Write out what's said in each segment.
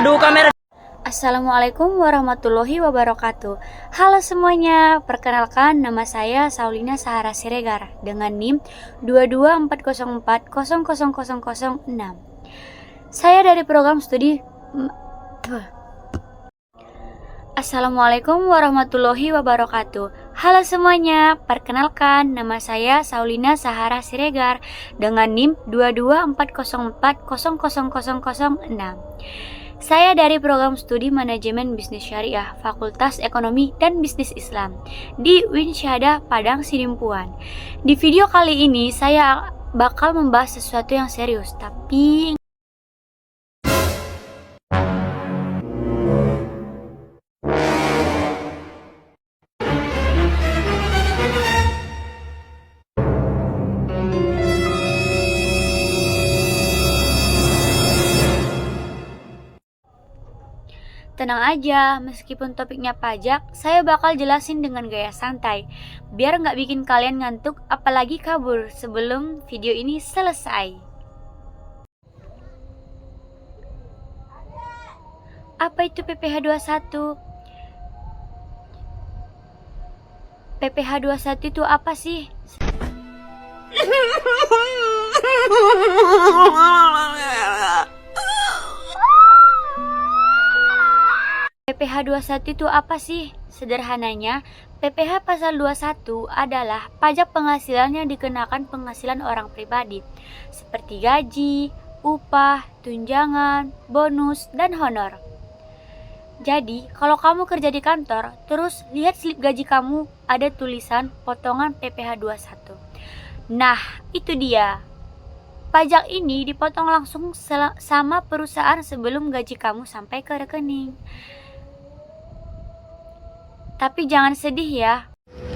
Aduh, kamera. Assalamualaikum warahmatullahi wabarakatuh. Halo semuanya, perkenalkan nama saya Saulina Sahara Siregar dengan NIM 22404000006. Saya dari program studi Assalamualaikum warahmatullahi wabarakatuh. Halo semuanya, perkenalkan nama saya Saulina Sahara Siregar dengan NIM 22404000006. Saya dari program studi Manajemen Bisnis Syariah, Fakultas Ekonomi dan Bisnis Islam di UIN Syahada Padang Sidimpuan. Di video kali ini saya bakal membahas sesuatu yang serius, tapi tenang aja, meskipun topiknya pajak, saya bakal jelasin dengan gaya santai, biar nggak bikin kalian ngantuk apalagi kabur sebelum video ini selesai. Apa itu PPh 21? PPh 21 itu apa sih? PPh 21 itu apa sih? Sederhananya, PPh pasal 21 adalah pajak penghasilan yang dikenakan penghasilan orang pribadi, seperti gaji, upah, tunjangan, bonus, dan honor. Jadi, kalau kamu kerja di kantor, terus lihat slip gaji kamu, ada tulisan potongan PPh 21. Nah, itu dia. Pajak ini dipotong langsung sama perusahaan sebelum gaji kamu sampai ke rekening. Tapi jangan sedih ya.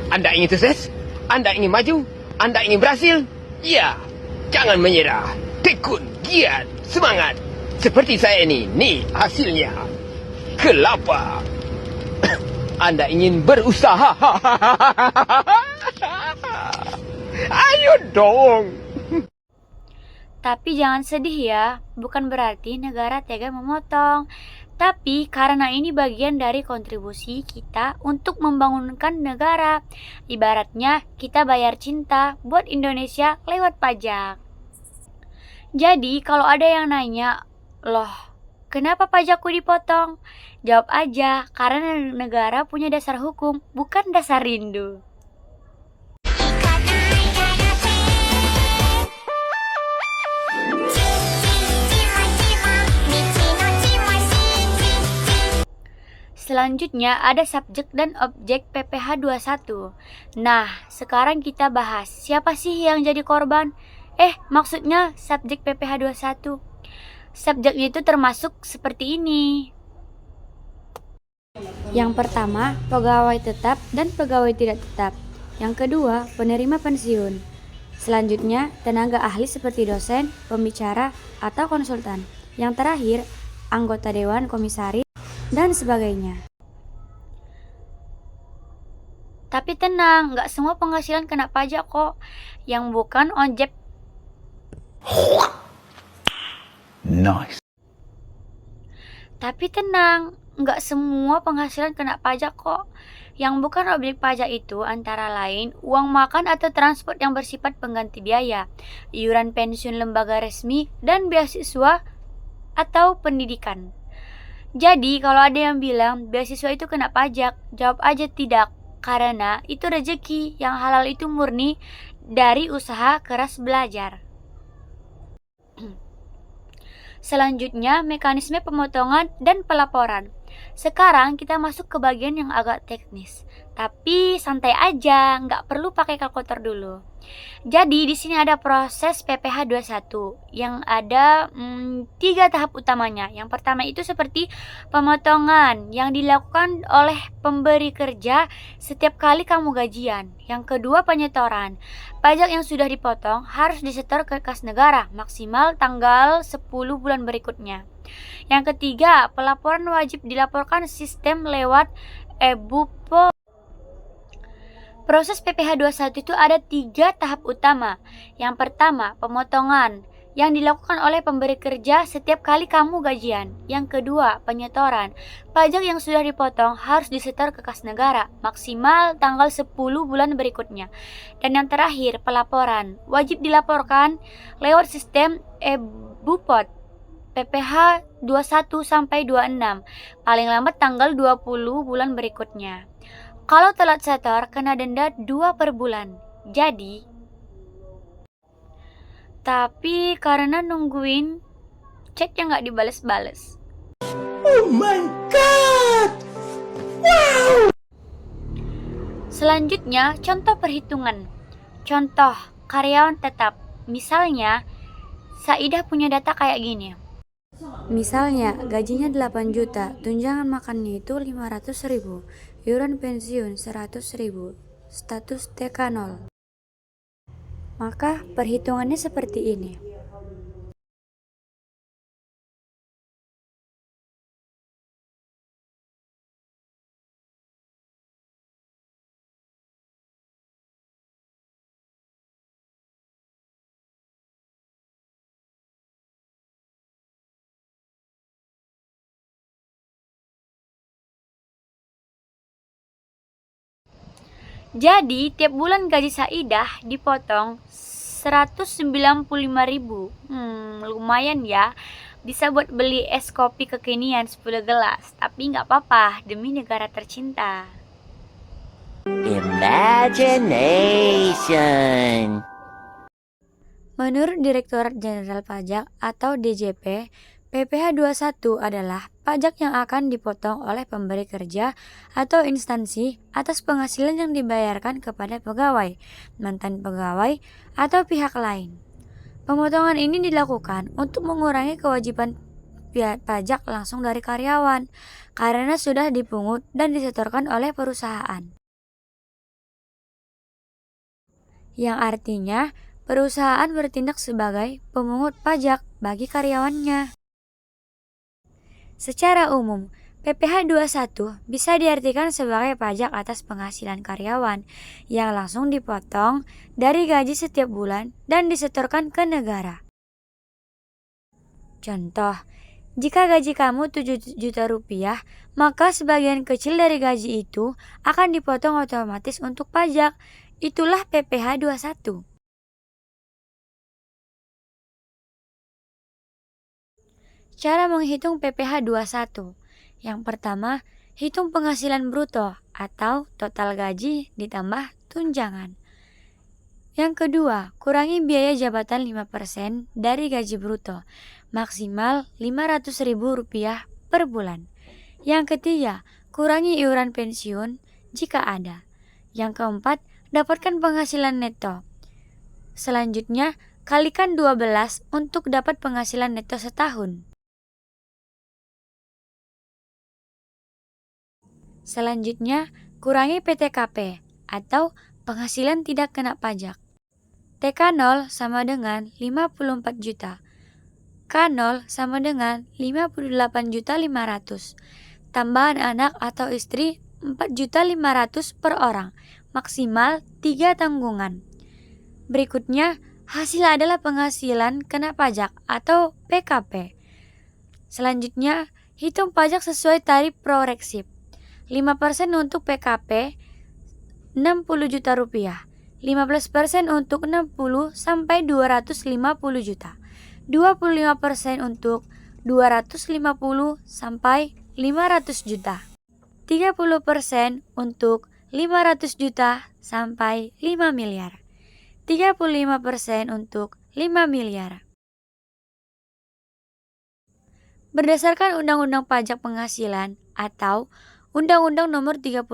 Anda ingin sukses? Anda ingin maju? Anda ingin berhasil? Ya, jangan menyerah. Tekun, giat, semangat. Seperti saya ini, nih hasilnya. Kelapa. Anda ingin berusaha? Ayo dong. Tapi jangan sedih ya, bukan berarti negara tega memotong. Tapi karena ini bagian dari kontribusi kita untuk membangunkan negara. Ibaratnya kita bayar cinta buat Indonesia lewat pajak. Jadi kalau ada yang nanya, loh kenapa pajakku dipotong? Jawab aja, karena negara punya dasar hukum, bukan dasar rindu. Selanjutnya ada subjek dan objek PPh 21. Nah, sekarang kita bahas siapa sih yang jadi korban? Maksudnya subjek PPh 21. Subjeknya itu termasuk seperti ini. Yang pertama, pegawai tetap dan pegawai tidak tetap. Yang kedua, penerima pensiun. Selanjutnya, tenaga ahli seperti dosen, pembicara, atau konsultan. Yang terakhir, anggota dewan komisaris dan sebagainya. Tapi tenang, nggak semua penghasilan kena pajak kok. Yang bukan objek. Nice. Tapi tenang, nggak semua penghasilan kena pajak kok. Yang bukan objek pajak itu antara lain uang makan atau transport yang bersifat pengganti biaya, iuran pensiun lembaga resmi, dan beasiswa atau pendidikan. Jadi kalau ada yang bilang beasiswa itu kena pajak, jawab aja tidak, karena itu rezeki, yang halal itu murni dari usaha keras belajar. Selanjutnya mekanisme pemotongan dan pelaporan. Sekarang kita masuk ke bagian yang agak teknis, tapi santai aja, nggak perlu pakai kalkulator dulu. Jadi di sini ada proses PPh 21 yang ada 3 tahap utamanya. Yang pertama itu seperti pemotongan yang dilakukan oleh pemberi kerja setiap kali kamu gajian. Yang kedua penyetoran. Pajak yang sudah dipotong harus disetor ke kas negara maksimal tanggal 10 bulan berikutnya. Yang ketiga, pelaporan wajib dilaporkan sistem lewat e-Bupo. Proses PPh 21 itu ada 3 tahap utama. Yang pertama, pemotongan. yang dilakukan oleh pemberi kerja setiap kali kamu gajian. Yang kedua, penyetoran. Pajak yang sudah dipotong harus disetor ke kas negara maksimal tanggal 10 bulan berikutnya. Dan yang terakhir, pelaporan. Wajib dilaporkan lewat sistem e-Bupot PPh 21 sampai 26, paling lambat tanggal 20 bulan berikutnya. Kalau telat setor, kena denda 2 per bulan. Tapi karena nungguin chatnya nggak dibales-bales. Oh my god! Selanjutnya, contoh perhitungan. Contoh, karyawan tetap. Misalnya, Saidah punya data kayak gini. Misalnya, gajinya 8 juta, tunjangan makannya itu 500.000, iuran pensiun 100.000, status TK0. Maka perhitungannya seperti ini. Jadi, tiap bulan gaji Saidah dipotong 195.000. Lumayan ya. Bisa buat beli es kopi kekinian 10 gelas. Tapi nggak apa-apa, demi negara tercinta. Imagination. Menurut Direktorat Jenderal Pajak atau DJP, PPh 21 adalah pajak yang akan dipotong oleh pemberi kerja atau instansi atas penghasilan yang dibayarkan kepada pegawai, mantan pegawai, atau pihak lain. Pemotongan ini dilakukan untuk mengurangi kewajiban pajak langsung dari karyawan karena sudah dipungut dan disetorkan oleh perusahaan. Yang artinya, perusahaan bertindak sebagai pemungut pajak bagi karyawannya. Secara umum, PPh 21 bisa diartikan sebagai pajak atas penghasilan karyawan yang langsung dipotong dari gaji setiap bulan dan disetorkan ke negara. Contoh, jika gaji kamu 7 juta rupiah, maka sebagian kecil dari gaji itu akan dipotong otomatis untuk pajak. Itulah PPh 21. Cara menghitung PPh 21. Yang pertama, hitung penghasilan bruto atau total gaji ditambah tunjangan. Yang kedua, kurangi biaya jabatan 5% dari gaji bruto, maksimal Rp500.000 per bulan. Yang ketiga, kurangi iuran pensiun jika ada. Yang keempat, dapatkan penghasilan neto. Selanjutnya, kalikan 12 untuk dapat penghasilan neto setahun. Selanjutnya, kurangi PTKP atau penghasilan tidak kena pajak. TK0 sama dengan 54 juta. K0 sama dengan 58.500.000. Tambahan anak atau istri 4.500.000 per orang, maksimal 3 tanggungan. Berikutnya, hasil adalah penghasilan kena pajak atau PKP. Selanjutnya, hitung pajak sesuai tarif progresif. 5% untuk PKP 60 juta rupiah, 15% untuk 60 sampai 250 juta, 25% untuk 250 sampai 500 juta, 30% untuk 500 juta sampai 5 miliar, 35% untuk 5 miliar. Berdasarkan Undang-Undang Pajak Penghasilan atau Undang-Undang Nomor 36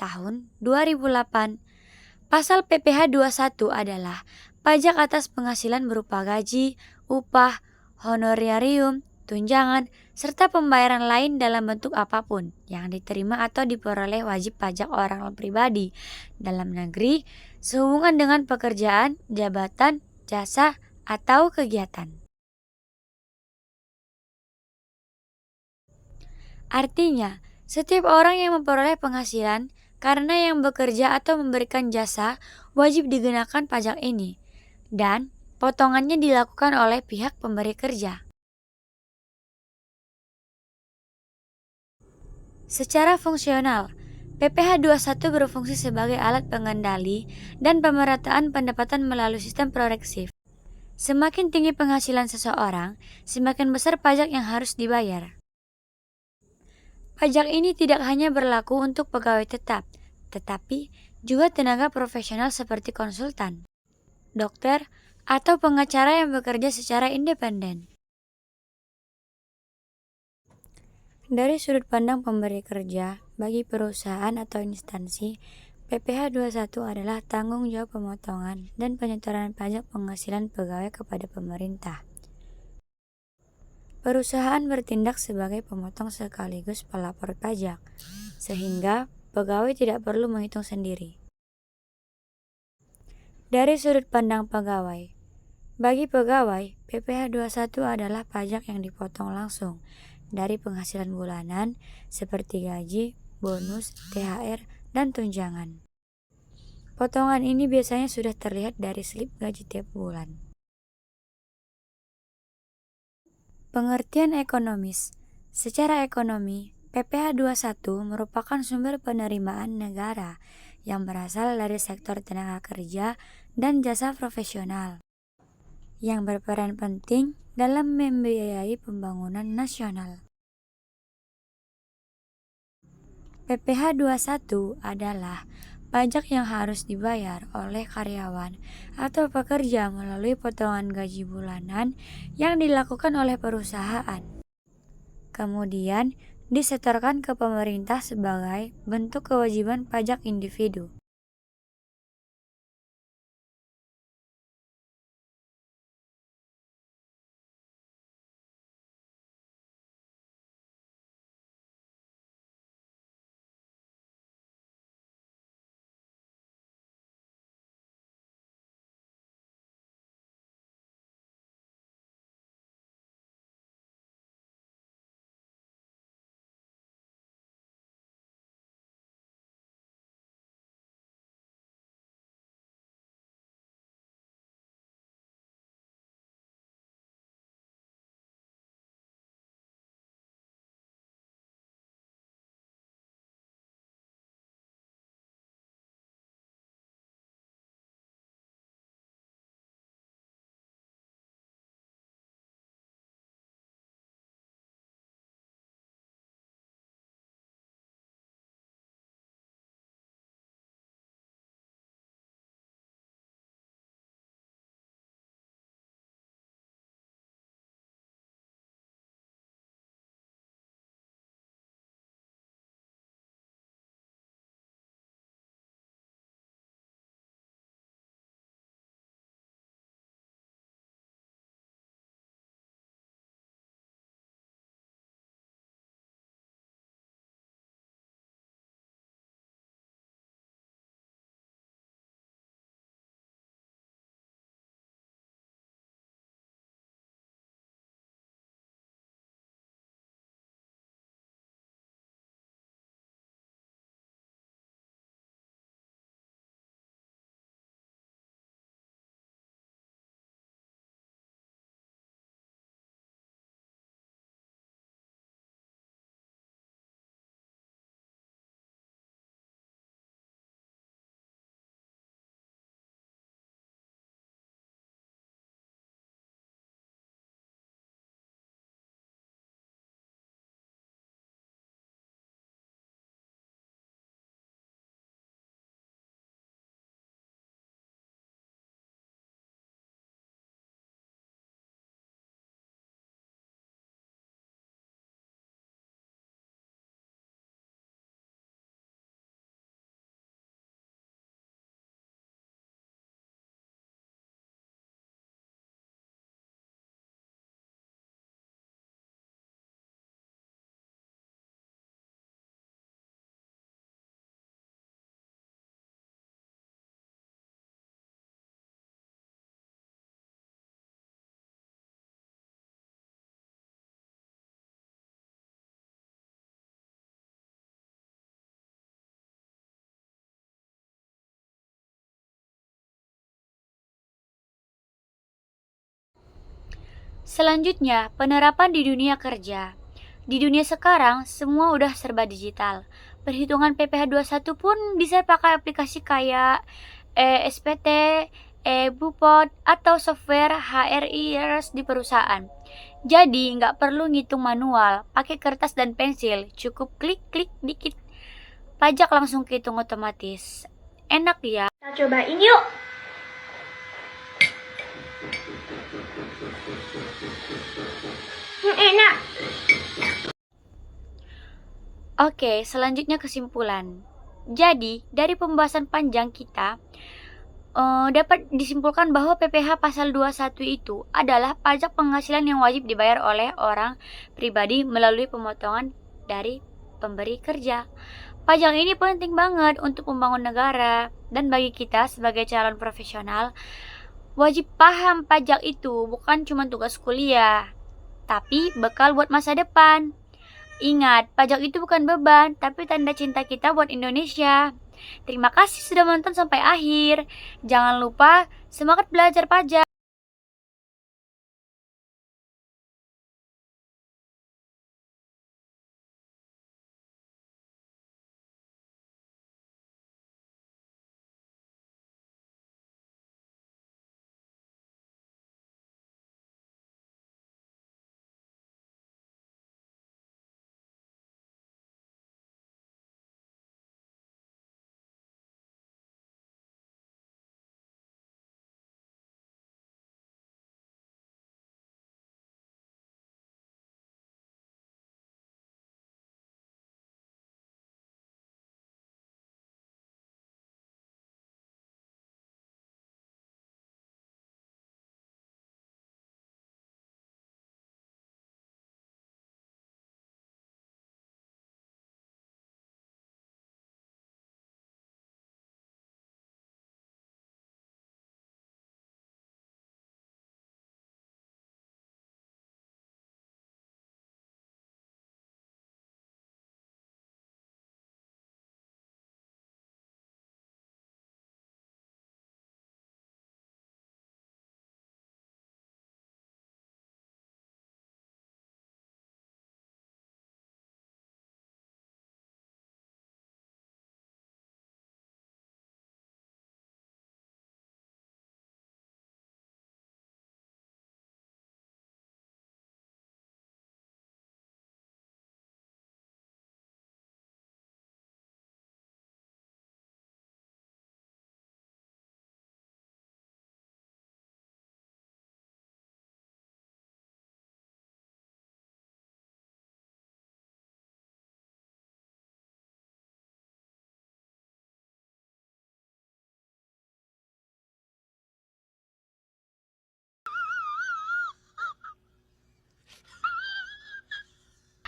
Tahun 2008, Pasal PPh 21 adalah pajak atas penghasilan berupa gaji, upah, honorarium, tunjangan, serta pembayaran lain dalam bentuk apapun yang diterima atau diperoleh wajib pajak orang pribadi dalam negeri sehubungan dengan pekerjaan, jabatan, jasa, atau kegiatan. Artinya, setiap orang yang memperoleh penghasilan karena yang bekerja atau memberikan jasa wajib dikenakan pajak ini. Dan Potongannya dilakukan oleh pihak pemberi kerja. Secara fungsional, PPh 21 berfungsi sebagai alat pengendali dan pemerataan pendapatan melalui sistem progresif. Semakin tinggi penghasilan seseorang, semakin besar pajak yang harus dibayar. Pajak ini tidak hanya berlaku untuk pegawai tetap, tetapi juga tenaga profesional seperti konsultan, dokter, atau pengacara yang bekerja secara independen. Dari sudut pandang pemberi kerja, bagi perusahaan atau instansi, PPh 21 adalah tanggung jawab pemotongan dan penyetoran pajak penghasilan pegawai kepada pemerintah. Perusahaan bertindak sebagai pemotong sekaligus pelapor pajak, sehingga pegawai tidak perlu menghitung sendiri. Dari sudut pandang pegawai, bagi pegawai, PPh 21 adalah pajak yang dipotong langsung dari penghasilan bulanan seperti gaji, bonus, THR, dan tunjangan. Potongan ini biasanya sudah terlihat dari slip gaji tiap bulan. Pengertian ekonomis. Secara ekonomi, PPh 21 merupakan sumber penerimaan negara yang berasal dari sektor tenaga kerja dan jasa profesional, yang berperan penting dalam membiayai pembangunan nasional. PPh 21 adalah pajak yang harus dibayar oleh karyawan atau pekerja melalui potongan gaji bulanan yang dilakukan oleh perusahaan. Kemudian disetorkan ke pemerintah sebagai bentuk kewajiban pajak individu. Selanjutnya, penerapan di dunia kerja. Di dunia sekarang, semua udah serba digital. Perhitungan PPh 21 pun bisa pakai aplikasi kayak SPT, Bupot, atau software HRIS di perusahaan. Jadi, nggak perlu ngitung manual, pakai kertas dan pensil, cukup klik-klik dikit. Pajak langsung kehitung otomatis. Enak ya? Kita cobain yuk. Enak. Oke, selanjutnya kesimpulan. Jadi, dari pembahasan panjang kita, dapat disimpulkan bahwa PPh pasal 21 itu adalah pajak penghasilan yang wajib dibayar oleh orang pribadi melalui pemotongan dari pemberi kerja. Pajak ini penting banget untuk membangun negara, dan bagi kita sebagai calon profesional, wajib paham pajak itu bukan cuma tugas kuliah, tapi bekal buat masa depan. Ingat, pajak itu bukan beban, tapi tanda cinta kita buat Indonesia. Terima kasih sudah menonton sampai akhir. Jangan lupa semangat belajar pajak.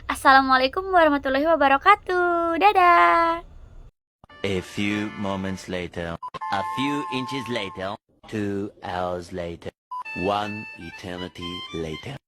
Assalamualaikum warahmatullahi wabarakatuh. Dadah. A few moments later, a few inches later, 2 hours later, one eternity later.